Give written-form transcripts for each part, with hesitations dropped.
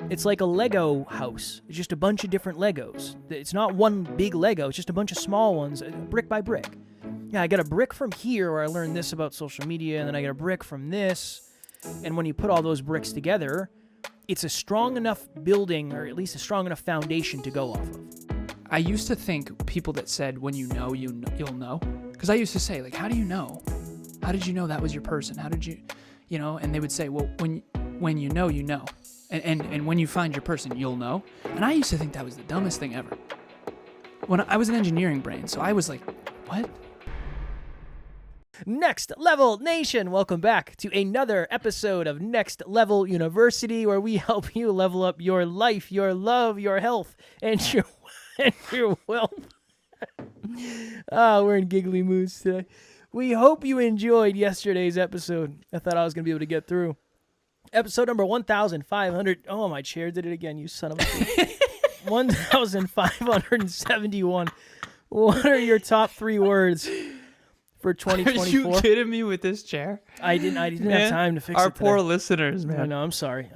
It's like a Lego house. It's just a bunch of different Legos. It's not one big Lego. It's just a bunch of small ones, brick by brick. Yeah, I got a brick from here where I learned this about social media, and then I got a brick from this. And when you put all those bricks together, it's a strong enough building, or at least a strong enough foundation to go off of. I used to think people that said, when you know, you'll know. Because I used to say, like, how do you know? How did you know that was your person? How did you, And they would say, well, when you know, you know. And when you find your person, you'll know. And I used to think that was the dumbest thing ever. When I was an engineering brain, so I was like, what? Next Level Nation, welcome back to another episode of Next Level University, where we help you level up your life, your love, your health, and your wealth. We're in giggly moods today. We hope you enjoyed yesterday's episode. I thought I was going to be able to get through. Episode number 1,500. Oh, my chair did it again, you son of a bitch. 1,571. What are your top 3 words for 2024? Are you kidding me with this chair? I didn't have time to fix it. Our poor listeners, man. No, I'm sorry.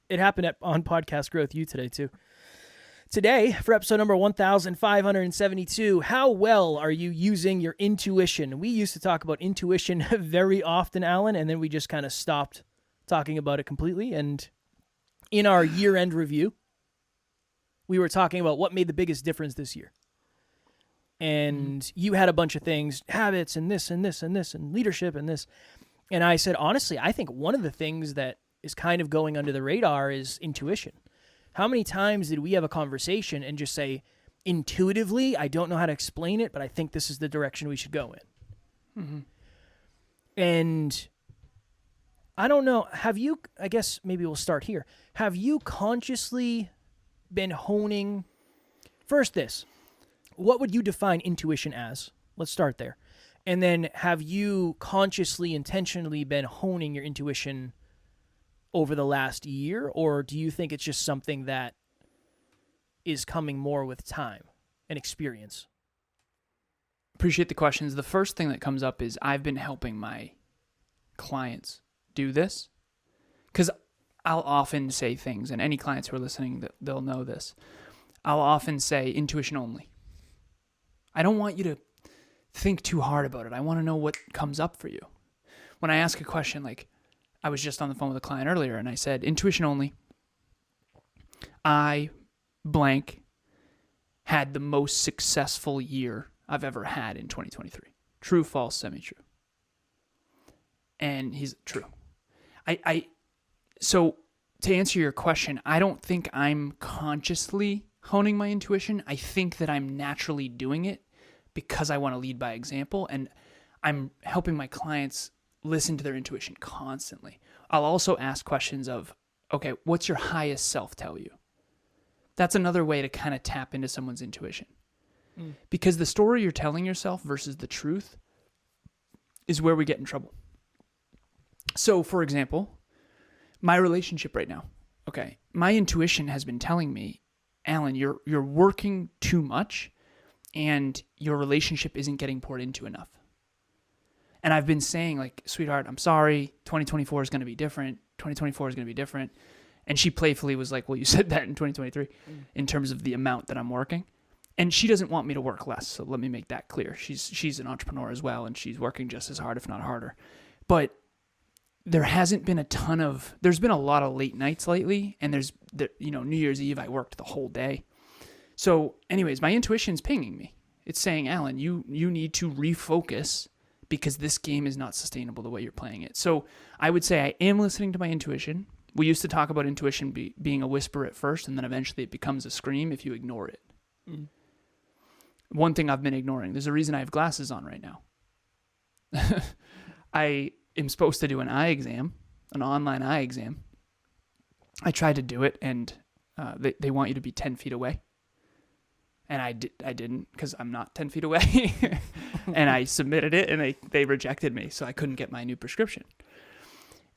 It happened on Podcast Growth U today, too. Today, for episode number 1,572, how well are you using your intuition? We used to talk about intuition very often, Alan, and then we just kind of stopped talking about it completely. And in our year-end review, we were talking about what made the biggest difference this year. And you had a bunch of things, habits and this and this and this and leadership and this. And I said, honestly, I think one of the things that is kind of going under the radar is intuition. How many times did we have a conversation and just say, intuitively, I don't know how to explain it, but I think this is the direction we should go in. Mm-hmm. And I don't know, I guess maybe we'll start here. Have you consciously been honing, first this, what would you define intuition as? Let's start there. And then have you consciously, intentionally been honing your intuition over the last year, or do you think it's just something that is coming more with time and experience? Appreciate the questions. The first thing that comes up is I've been helping my clients do this, because I'll often say things, and any clients who are listening, they'll know this. I'll often say intuition only. I don't want you to think too hard about it. I want to know what comes up for you. When I ask a question, like I was just on the phone with a client earlier, and I said, intuition only. I blank had the most successful year I've ever had in 2023. True, false, semi-true. And he's true. So to answer your question, I don't think I'm consciously honing my intuition. I think that I'm naturally doing it because I want to lead by example, and I'm helping my clients listen to their intuition constantly. I'll also ask questions of, okay, what's your highest self tell you? That's another way to kind of tap into someone's intuition. Because the story you're telling yourself versus the truth is where we get in trouble. So, for example, my relationship right now, okay, my intuition has been telling me, Alan, you're working too much and your relationship isn't getting poured into enough. And I've been saying, like, sweetheart, I'm sorry, 2024 is going to be different. 2024 is going to be different. And she playfully was like, well, you said that in 2023 in terms of the amount that I'm working. And she doesn't want me to work less, so let me make that clear. She's an entrepreneur as well, and she's working just as hard, if not harder. But there hasn't been there's been a lot of late nights lately, and New Year's Eve, I worked the whole day. So anyways, my intuition's pinging me. It's saying, Alan, you need to refocus because this game is not sustainable the way you're playing it. So I would say I am listening to my intuition. We used to talk about intuition being a whisper at first, and then eventually it becomes a scream if you ignore it. Mm. One thing I've been ignoring, there's a reason I have glasses on right now. I am supposed to do an eye exam, an online eye exam. I tried to do it, and they want you to be 10 feet away. And I didn't, because I'm not 10 feet away. And I submitted it, and they rejected me, so I couldn't get my new prescription.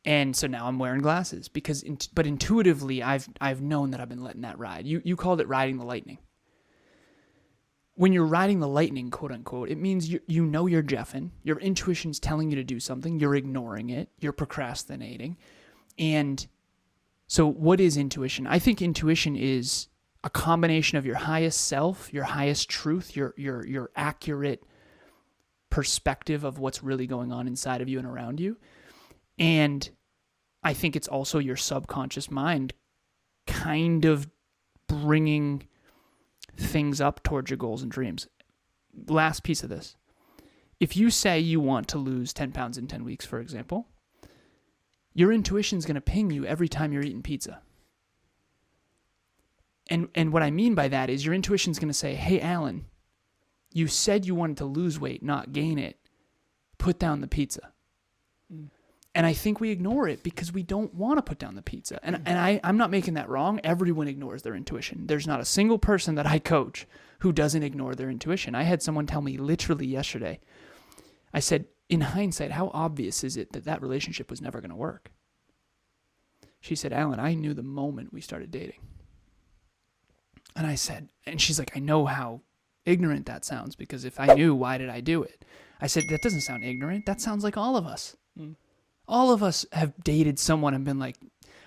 And so now I'm wearing glasses but intuitively I've known that I've been letting that ride. You called it riding the lightning. When you're riding the lightning, quote unquote, it means you know you're jeffing. Your intuition's telling you to do something. You're ignoring it. You're procrastinating. And So what is intuition? I think intuition is a combination of your highest self, your highest truth, your accurate perspective of what's really going on inside of you and around you. And I think it's also your subconscious mind kind of bringing things up towards your goals and dreams. Last piece of this. If you say you want to lose 10 pounds in 10 weeks, for example, your intuition's going to ping you every time you're eating pizza. And what I mean by that is your intuition's going to say, hey, Alan, you said you wanted to lose weight, not gain it. Put down the pizza. And I think we ignore it because we don't want to put down the pizza. And I'm not making that wrong. Everyone ignores their intuition. There's not a single person that I coach who doesn't ignore their intuition. I had someone tell me literally yesterday, I said, in hindsight, how obvious is it that that relationship was never going to work? She said, Alan, I knew the moment we started dating. And I said, and she's like, I know how ignorant that sounds, because if I knew, why did I do it? I said, that doesn't sound ignorant. That sounds like all of us. All of us have dated someone and been like,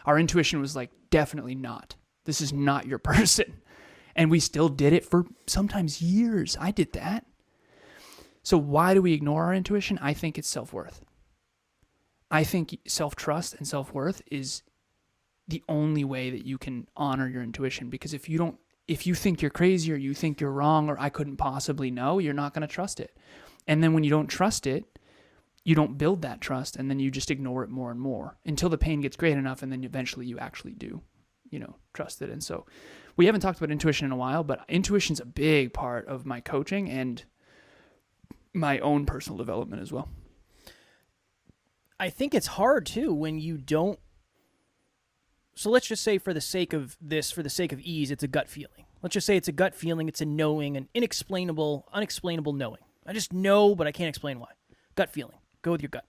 our intuition was like, definitely not. This is not your person. And we still did it for sometimes years. I did that. So why do we ignore our intuition? I think it's self-worth. I think self-trust and self-worth is the only way that you can honor your intuition, because if you think you're crazy or you think you're wrong or I couldn't possibly know, you're not going to trust it. And then when you don't trust it, you don't build that trust, and then you just ignore it more and more until the pain gets great enough, and then eventually you actually do, trust it. And so we haven't talked about intuition in a while, but intuition's a big part of my coaching and my own personal development as well. I think it's hard too when you don't. So let's just say for the sake of ease, it's a gut feeling. Let's just say it's a gut feeling. It's a knowing, an unexplainable knowing. I just know, but I can't explain why. Gut feeling. Go with your gut.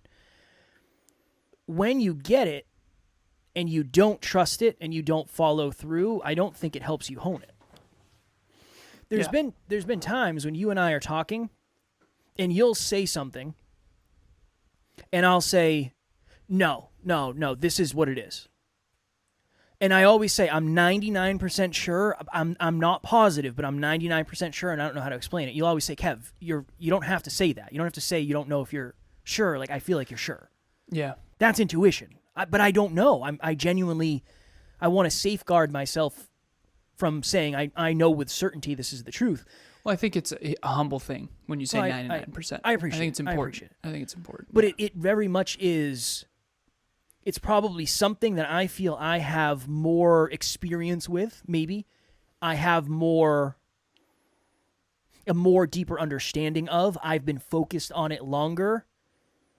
When you get it and you don't trust it and you don't follow through, I don't think it helps you hone it. There's been times when you and I are talking and you'll say something and I'll say, no, this is what it is. And I always say, I'm 99% sure. I'm not positive, but I'm 99% sure, and I don't know how to explain it. You'll always say, Kev, you don't have to say that. You don't have to say you don't know if you're sure. Like, I feel like you're sure. Yeah. That's intuition. But I don't know. I genuinely want to safeguard myself from saying I know with certainty this is the truth. Well, I think it's a humble thing when you say 99%. I appreciate it. I think it's important. I think it's important. But it very much is. It's probably something that I feel I have more experience with, maybe. I have a more deeper understanding of. I've been focused on it longer.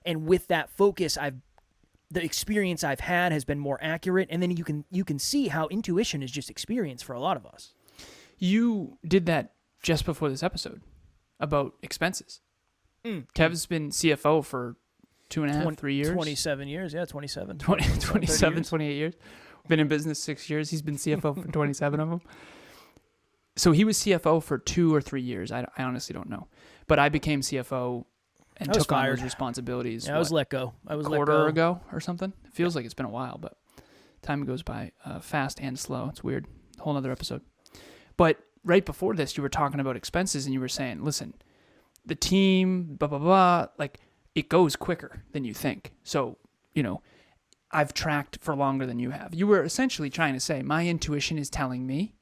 And with that focus, the experience I've had has been more accurate. And then you can see how intuition is just experience for a lot of us. You did that just before this episode about expenses. Kev's been CFO for 2.5, 3 years. 27 years, yeah, 27. 28 years. Been in business 6 years. He's been CFO for 27 of them. So he was CFO for 2 or 3 years. I honestly don't know. But I became CFO and took on those responsibilities. Yeah, I was let go. A quarter ago or something. It feels like it's been a while, but time goes by fast and slow. It's weird. Whole other episode. But right before this, you were talking about expenses and you were saying, listen, the team, blah, blah, blah, like, it goes quicker than you think. So, I've tracked for longer than you have. You were essentially trying to say, my intuition is telling me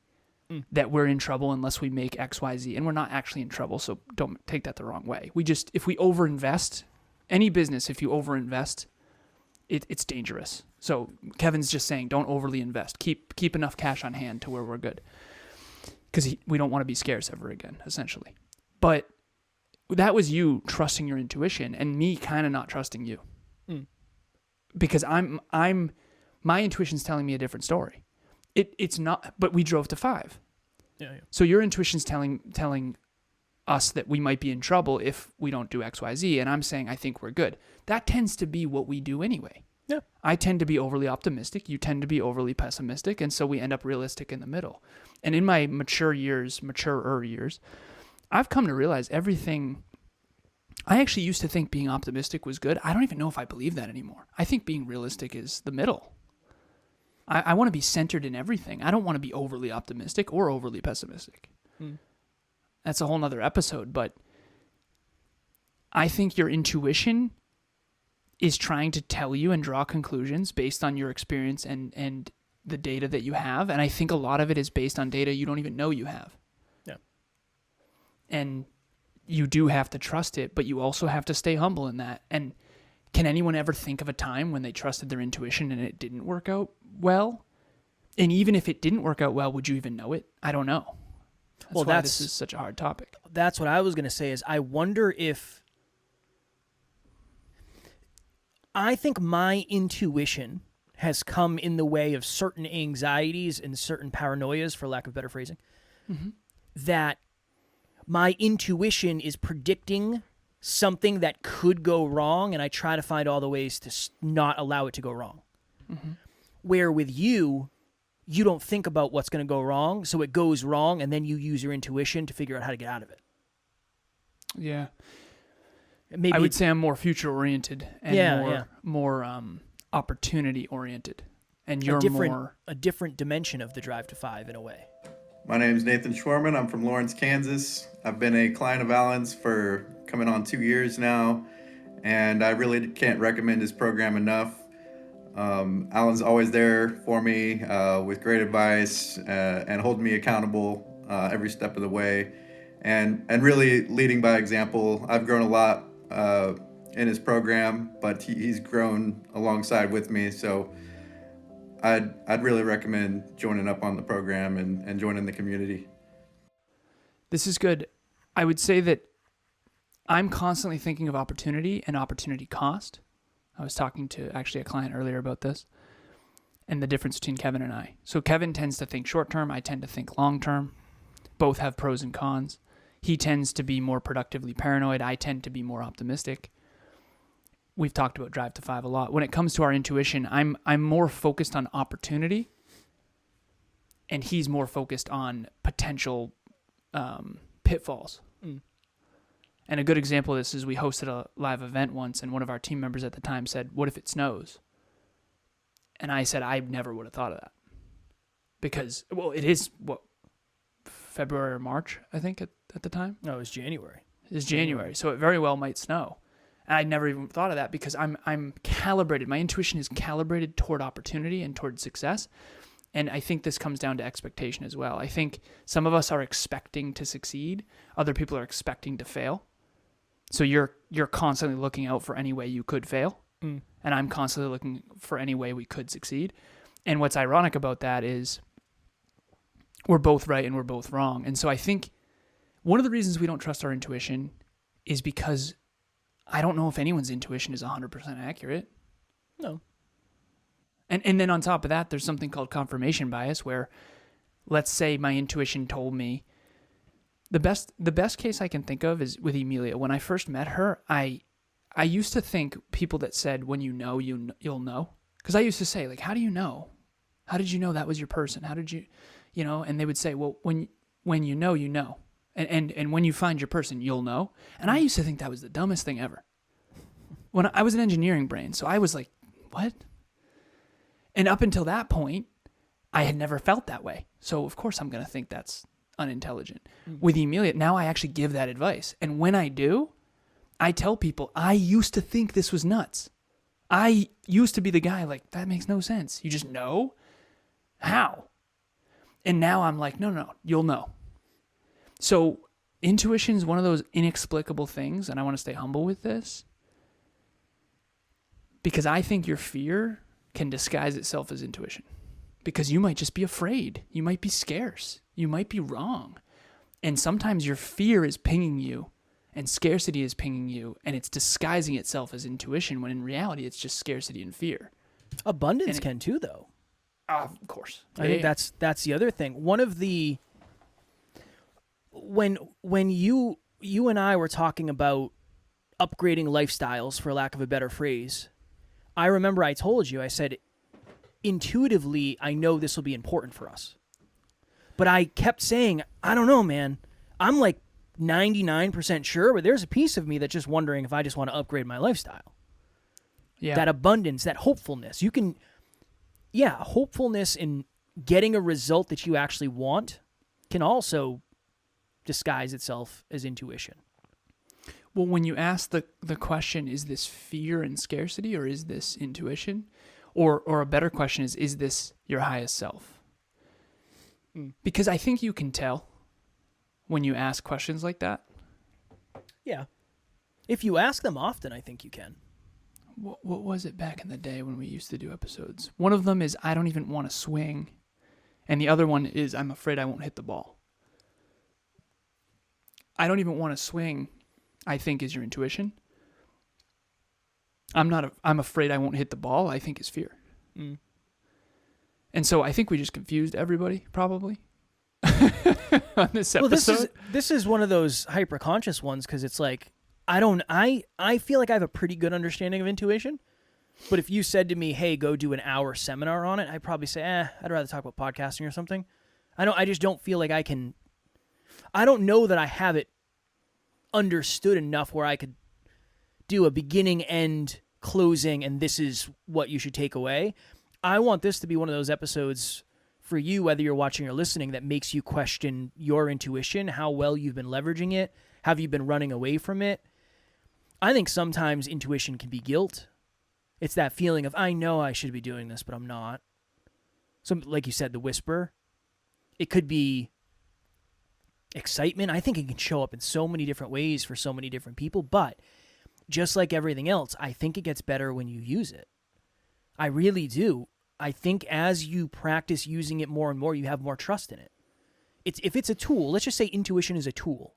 that we're in trouble unless we make X, Y, Z. And we're not actually in trouble, so don't take that the wrong way. If we overinvest, any business, if you overinvest, it's dangerous. So Kevin's just saying, don't overly invest. Keep enough cash on hand to where we're good. Because we don't want to be scarce ever again, essentially. But that was you trusting your intuition and me kind of not trusting you. Because my intuition's telling me a different story. It's not, but we drove to 5. Yeah. So your intuition's telling us that we might be in trouble if we don't do X, Y, Z, and I'm saying I think we're good. That tends to be what we do anyway. Yeah. I tend to be overly optimistic. You tend to be overly pessimistic, and so we end up realistic in the middle. And in my maturer years, I've come to realize everything. I actually used to think being optimistic was good. I don't even know if I believe that anymore. I think being realistic is the middle. I want to be centered in everything. I don't want to be overly optimistic or overly pessimistic. That's a whole nother episode, but I think your intuition is trying to tell you and draw conclusions based on your experience and the data that you have. And I think a lot of it is based on data you don't even know you have. Yeah. And you do have to trust it, but you also have to stay humble in that. And can anyone ever think of a time when they trusted their intuition and it didn't work out well? And even if it didn't work out well, would you even know it? I don't know. That's why this is such a hard topic. That's what I was going to say is I wonder if... I think my intuition has come in the way of certain anxieties and certain paranoias, for lack of better phrasing, that my intuition is predicting something that could go wrong, and I try to find all the ways to not allow it to go wrong. Where with you don't think about what's going to go wrong, so it goes wrong, and then you use your intuition to figure out how to get out of it. Yeah. Maybe I would say I'm more future-oriented and more opportunity-oriented. And you're a different dimension of the Drive to 5 in a way. My name is Nathan Schwarman. I'm from Lawrence, Kansas. I've been a client of Alan's for coming on 2 years now, and I really can't recommend his program enough. Alan's always there for me with great advice and holding me accountable every step of the way, and really leading by example. I've grown a lot in his program, but he's grown alongside with me, so I'd really recommend joining up on the program and joining the community. This is good. I would say that I'm constantly thinking of opportunity and opportunity cost. I was talking to actually a client earlier about this and the difference between Kevin and I. So Kevin tends to think short term. I tend to think long term. Both have pros and cons. He tends to be more productively paranoid. I tend to be more optimistic. We've talked about Drive to 5 a lot. When it comes to our intuition, I'm more focused on opportunity, and he's more focused on potential pitfalls. And a good example of this is we hosted a live event once, and one of our team members at the time said, "What if it snows?" And I said, I never would have thought of that. Because, well, it is, February or March, I think, at the time? No, it was January. It was January, so it very well might snow. And I never even thought of that because I'm calibrated. My intuition is calibrated toward opportunity and toward success. And I think this comes down to expectation as well. I think some of us are expecting to succeed. Other people are expecting to fail. So you're constantly looking out for any way you could fail. And I'm constantly looking for any way we could succeed. And what's ironic about that is we're both right and we're both wrong. And so I think one of the reasons we don't trust our intuition is because I don't know if anyone's intuition is 100% accurate. No. And then on top of that, there's something called confirmation bias where, let's say my intuition told me, the best case I can think of is with Emilia. When I first met her, I used to think people that said, when you know, you'll know. Because I used to say, like, how do you know? How did you know that was your person? How did you, and they would say, well, when you know, you know. And when you find your person, you'll know. And I used to think that was the dumbest thing ever. When I was an engineering brain, so I was like, what? And up until that point, I had never felt that way. So of course I'm going to think that's unintelligent. With Emilia, now I actually give that advice. And when I do, I tell people, I used to think this was nuts. I used to be the guy like, that makes no sense. You just know? How? And now I'm like, no, you'll know. So intuition is one of those inexplicable things, and I want to stay humble with this, because I think your fear can disguise itself as intuition, because you might just be afraid. You might be scarce. You might be wrong. And sometimes your fear is pinging you and scarcity is pinging you, and it's disguising itself as intuition when in reality it's just scarcity and fear. Abundance can too, though. Of course. I think that's the other thing. One of the... When you and I were talking about upgrading lifestyles, for lack of a better phrase, I remember I told you, I said, intuitively, I know this will be important for us. But I kept saying, I don't know, man. I'm like 99% sure, but there's a piece of me that's just wondering if I just want to upgrade my lifestyle. Yeah. That abundance, that hopefulness. hopefulness in getting a result that you actually want can also disguise itself as intuition. Well, when you ask the question, is this fear and scarcity, or is this intuition? Or a better question is this your highest self? Because I think you can tell when you ask questions like that. Yeah. If you ask them often, I think you can. What was it back in the day when we used to do episodes? One of them is, I don't even want to swing. And the other one is, I'm afraid I won't hit the ball. I don't even want to swing, I think, is your intuition. I'm afraid I won't hit the ball, I think, is fear. And so I think we just confused everybody, probably, on this episode. Well, this is one of those hyper-conscious ones, because it's like, I feel like I have a pretty good understanding of intuition, but if you said to me, hey, go do an hour seminar on it, I'd probably say, I'd rather talk about podcasting or something. I just don't feel like I don't know that I have it understood enough where I could do a beginning, end, closing, and this is what you should take away. I want this to be one of those episodes for you, whether you're watching or listening, that makes you question your intuition, how well you've been leveraging it, have you been running away from it. I think sometimes intuition can be guilt. It's that feeling of, I know I should be doing this, but I'm not. So, like you said, the whisper. It could be excitement. I think it can show up in so many different ways for so many different people, but just like everything else, I think it gets better when you use it. I really do. I think as you practice using it more and more, you have more trust in it. If it's a tool, let's just say intuition is a tool.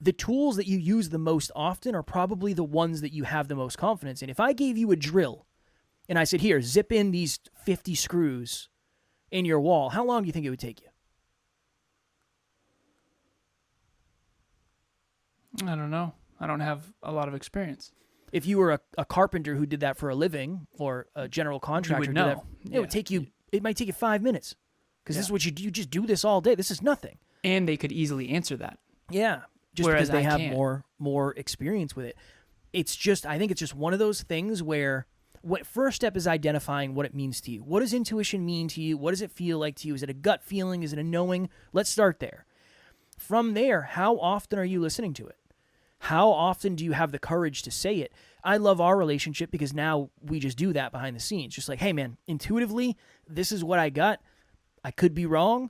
The tools that you use the most often are probably the ones that you have the most confidence in. If I gave you a drill and I said, here, zip in these 50 screws in your wall, how long do you think it would take you? I don't know. I don't have a lot of experience. If you were a carpenter who did that for a living, or a general contractor who did that, it would take you. It might take you 5 minutes, because this is what you do. You just do this all day. This is nothing. And they could easily answer that. Yeah, just Whereas because they I have can't. more experience with it. It's just, I think it's just one of those things where first step is identifying what it means to you. What does intuition mean to you? What does it feel like to you? Is it a gut feeling? Is it a knowing? Let's start there. From there, how often are you listening to it? How often do you have the courage to say it? I love our relationship because now we just do that behind the scenes. Just like, hey, man, intuitively, this is what I got. I could be wrong.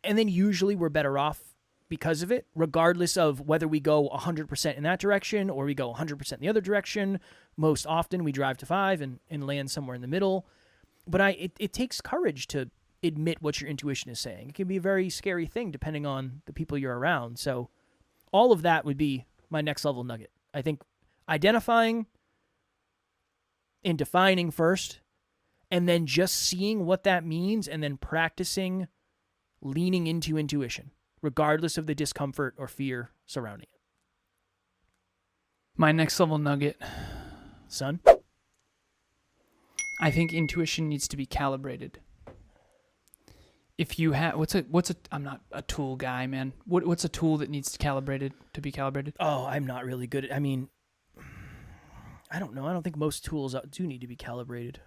And then usually we're better off because of it, regardless of whether we go 100% in that direction or we go 100% in the other direction. Most often we drive to 5 and land somewhere in the middle. But it takes courage to admit what your intuition is saying. It can be a very scary thing depending on the people you're around. So all of that would be my next level nugget. I think identifying and defining first, and then just seeing what that means, and then practicing leaning into intuition, regardless of the discomfort or fear surrounding it. My next level nugget, Son? I think intuition needs to be calibrated. If you have, I'm not a tool guy, man. What's a tool that needs to be calibrated? Oh, I'm not really good at, I mean, I don't know. I don't think most tools do need to be calibrated.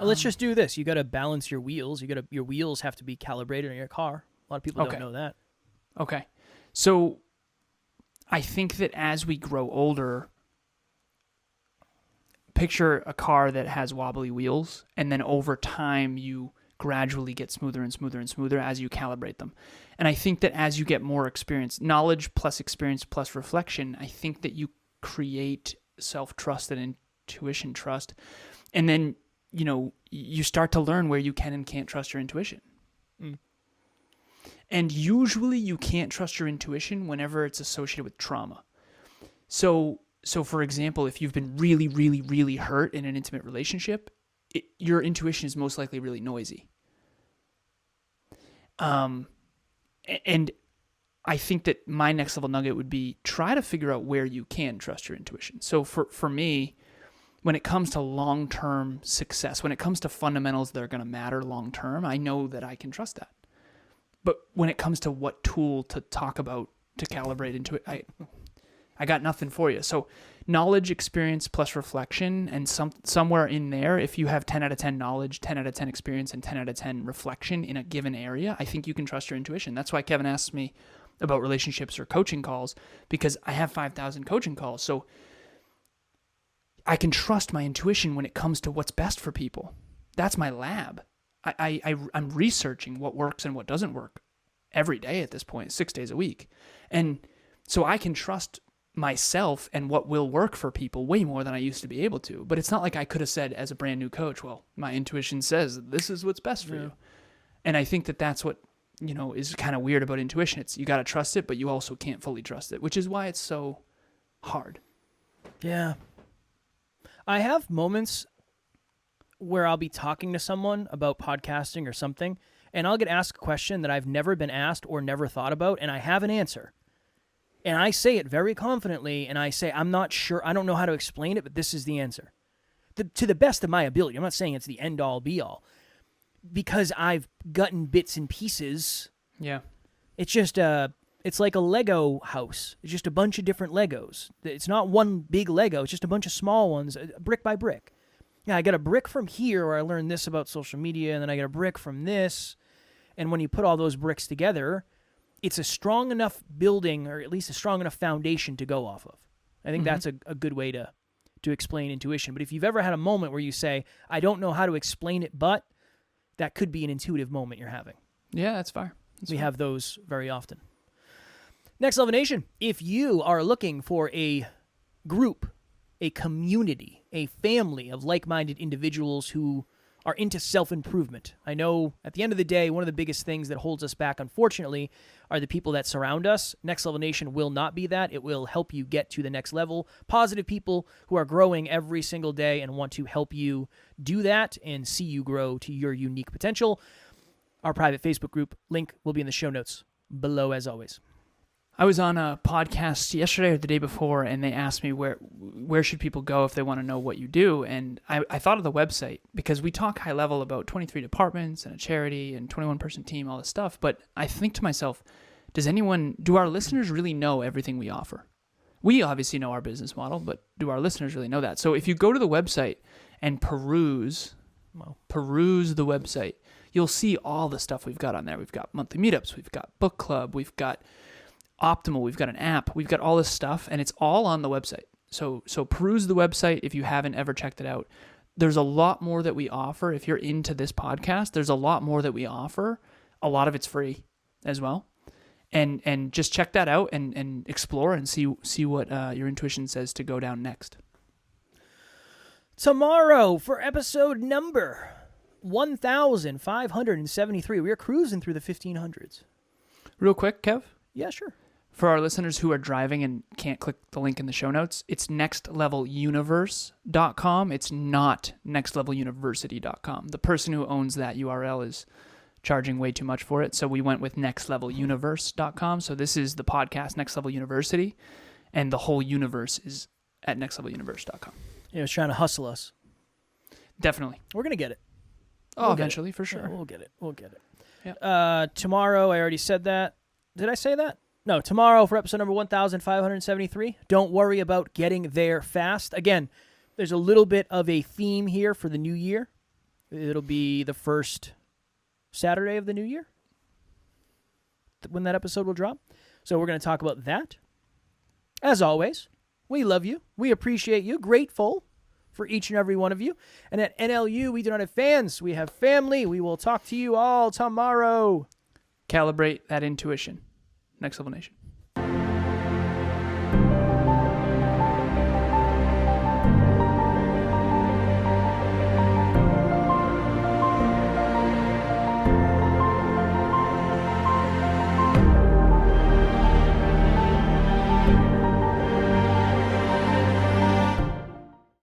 Let's just do this. You got to balance your wheels. Your wheels have to be calibrated on your car. A lot of people don't know that. Okay. So I think that as we grow older, picture a car that has wobbly wheels, and then over time you gradually get smoother and smoother and smoother as you calibrate them. And I think that as you get more experience, knowledge plus experience plus reflection, I think that you create self-trust and intuition trust. And then, you start to learn where you can and can't trust your intuition. And usually you can't trust your intuition whenever it's associated with trauma. So for example, if you've been really, really, really hurt in an intimate relationship, your intuition is most likely really noisy. And I think that my next level nugget would be try to figure out where you can trust your intuition. So for me, when it comes to long-term success, when it comes to fundamentals that are going to matter long-term, I know that I can trust that. But when it comes to what tool to talk about to calibrate into it, I got nothing for you. So knowledge, experience plus reflection, and somewhere in there, if you have 10 out of 10 knowledge, 10 out of 10 experience, and 10 out of 10 reflection in a given area, I think you can trust your intuition. That's why Kevin asks me about relationships or coaching calls, because I have 5,000 coaching calls. So I can trust my intuition when it comes to what's best for people. That's my lab. I'm researching what works and what doesn't work every day at this point, 6 days a week. And so I can trust myself and what will work for people way more than I used to be able to. But it's not like I could have said as a brand new coach, well, my intuition says this is what's best for you. And I think that that's what, is kind of weird about intuition. It's you got to trust it, but you also can't fully trust it, which is why it's so hard. Yeah. I have moments where I'll be talking to someone about podcasting or something, and I'll get asked a question that I've never been asked or never thought about, and I have an answer. And I say it very confidently, and I say, I'm not sure, I don't know how to explain it, but this is the answer. To the best of my ability. I'm not saying it's the end-all, be-all. Because I've gotten bits and pieces. Yeah. It's just, it's like a Lego house. It's just a bunch of different Legos. It's not one big Lego. It's just a bunch of small ones, brick by brick. Yeah, I got a brick from here where I learned this about social media, and then I got a brick from this. And when you put all those bricks together, it's a strong enough building, or at least a strong enough foundation to go off of. I think that's a good way to explain intuition. But if you've ever had a moment where you say, I don't know how to explain it, but that could be an intuitive moment you're having. Yeah, that's fair. We have those very often. Next Level Nation, if you are looking for a group, a community, a family of like-minded individuals who are into self-improvement. I know at the end of the day, one of the biggest things that holds us back, unfortunately, are the people that surround us. Next Level Nation will not be that. It will help you get to the next level. Positive people who are growing every single day and want to help you do that and see you grow to your unique potential. Our private Facebook group link will be in the show notes below, as always. I was on a podcast yesterday or the day before, and they asked me where should people go if they want to know what you do. And I thought of the website, because we talk high level about 23 departments and a charity and 21-person team, all this stuff. But I think to myself, do our listeners really know everything we offer? We obviously know our business model, but do our listeners really know that? So if you go to the website and peruse the website, you'll see all the stuff we've got on there. We've got monthly meetups, we've got book club, we've got Optimal, we've got an app, we've got all this stuff, and it's all on the website. So peruse the website if you haven't ever checked it out. There's a lot more that we offer. If you're into this podcast, there's a lot more that we offer. A lot of it's free as well. And just check that out and explore and see what your intuition says to go down next. Tomorrow for episode number 1,573. We're cruising through the 1500s. Real quick, Kev? Yeah, sure. For our listeners who are driving and can't click the link in the show notes, it's nextleveluniverse.com. It's not nextleveluniversity.com. The person who owns that URL is charging way too much for it, so we went with nextleveluniverse.com. So this is the podcast Next Level University, and the whole universe is at nextleveluniverse.com. It was trying to hustle us. Definitely. We're going to get it. Eventually, for sure. Yeah, we'll get it. Yeah. Tomorrow, I already said that. Did I say that? No, tomorrow for episode number 1,573. Don't worry about getting there fast. Again, there's a little bit of a theme here for the new year. It'll be the first Saturday of the new year when that episode will drop. So we're going to talk about that. As always, we love you. We appreciate you. Grateful for each and every one of you. And at NLU, we do not have fans. We have family. We will talk to you all tomorrow. Calibrate that intuition. Next Level Nation.